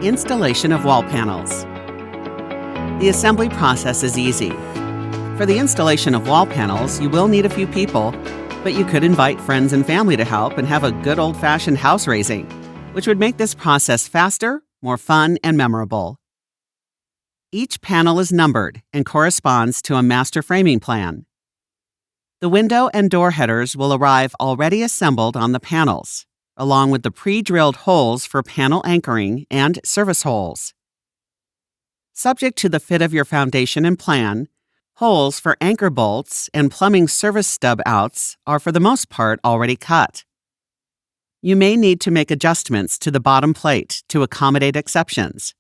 Installation of wall panels. The assembly process is easy. For the installation of wall panels, you will need a few people, but you could invite friends and family to help and have a good old-fashioned house raising, which would make this process faster, more fun, and memorable. Each panel is numbered and corresponds to a master framing plan. The window and door headers will arrive already assembled on the panels, along with the pre-drilled holes for panel anchoring and service holes. Subject to the fit of your foundation and plan, holes for anchor bolts and plumbing service stub outs are for the most part already cut. You may need to make adjustments to the bottom plate to accommodate exceptions.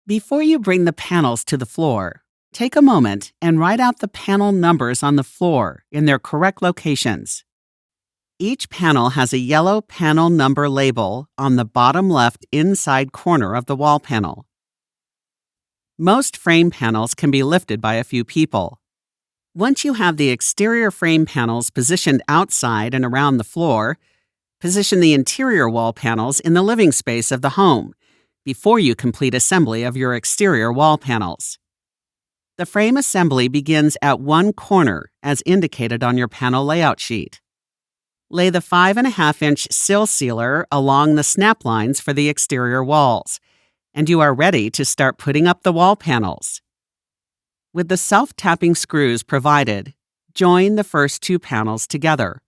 Before you bring the panels to the floor, take a moment and write out the panel numbers on the floor in their correct locations. Each panel has a yellow panel number label on the bottom left inside corner of the wall panel. Most frame panels can be lifted by a few people. Once you have the exterior frame panels positioned outside and around the floor, position the interior wall panels in the living space of the home before you complete assembly of your exterior wall panels. The frame assembly begins at one corner as indicated on your panel layout sheet. Lay the 5.5-inch sill sealer along the snap lines for the exterior walls, and you are ready to start putting up the wall panels. With the self-tapping screws provided, join the first two panels together.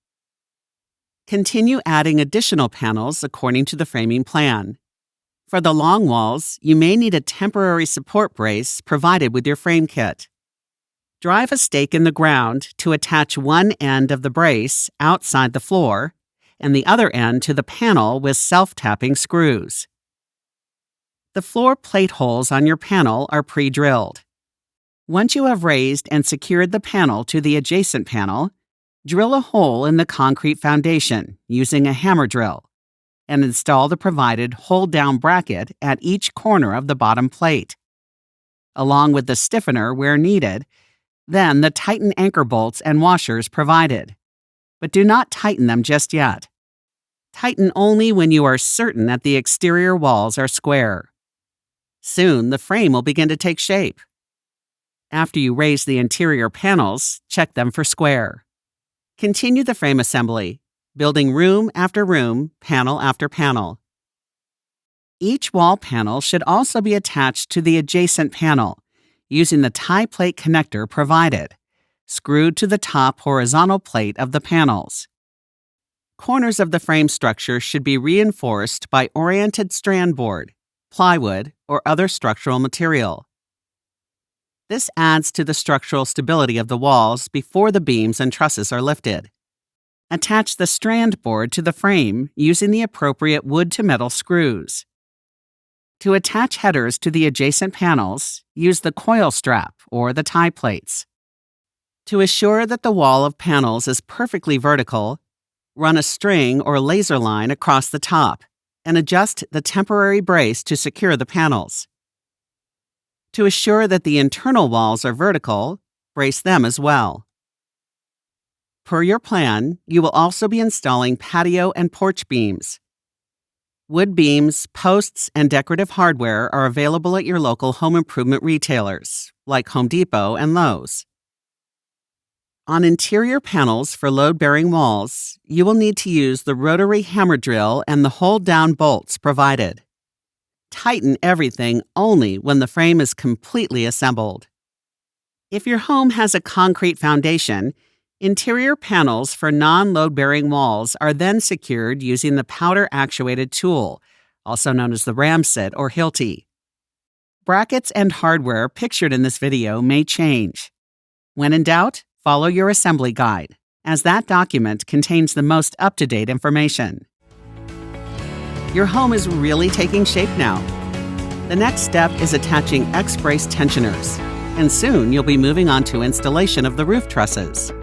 Continue adding additional panels according to the framing plan. For the long walls, you may need a temporary support brace provided with your frame kit. Drive a stake in the ground to attach one end of the brace outside the floor and the other end to the panel with self-tapping screws. The floor plate holes on your panel are pre-drilled. Once you have raised and secured the panel to the adjacent panel, drill a hole in the concrete foundation using a hammer drill and install the provided hold-down bracket at each corner of the bottom plate, along with the stiffener where needed. Then the tighten anchor bolts and washers provided. But do not tighten them just yet. Tighten only when you are certain that the exterior walls are square. Soon the frame will begin to take shape. After you raise the interior panels, check them for square. Continue the frame assembly, building room after room, panel after panel. Each wall panel should also be attached to the adjacent panel, using the tie plate connector provided, screwed to the top horizontal plate of the panels. Corners of the frame structure should be reinforced by oriented strand board, plywood, or other structural material. This adds to the structural stability of the walls before the beams and trusses are lifted. Attach the strand board to the frame using the appropriate wood-to-metal screws. To attach headers to the adjacent panels, use the coil strap or the tie plates. To assure that the wall of panels is perfectly vertical, run a string or laser line across the top and adjust the temporary brace to secure the panels. To assure that the internal walls are vertical, brace them as well. Per your plan, you will also be installing patio and porch beams. Wood beams, posts, and decorative hardware are available at your local home improvement retailers, like Home Depot and Lowe's. On interior panels for load-bearing walls, you will need to use the rotary hammer drill and the hold-down bolts provided. Tighten everything only when the frame is completely assembled. If your home has a concrete foundation, interior panels for non-load-bearing walls are then secured using the powder-actuated tool, also known as the ramset or Hilti. Brackets and hardware pictured in this video may change. When in doubt, follow your assembly guide, as that document contains the most up-to-date information. Your home is really taking shape now. The next step is attaching X-brace tensioners, and soon you'll be moving on to installation of the roof trusses.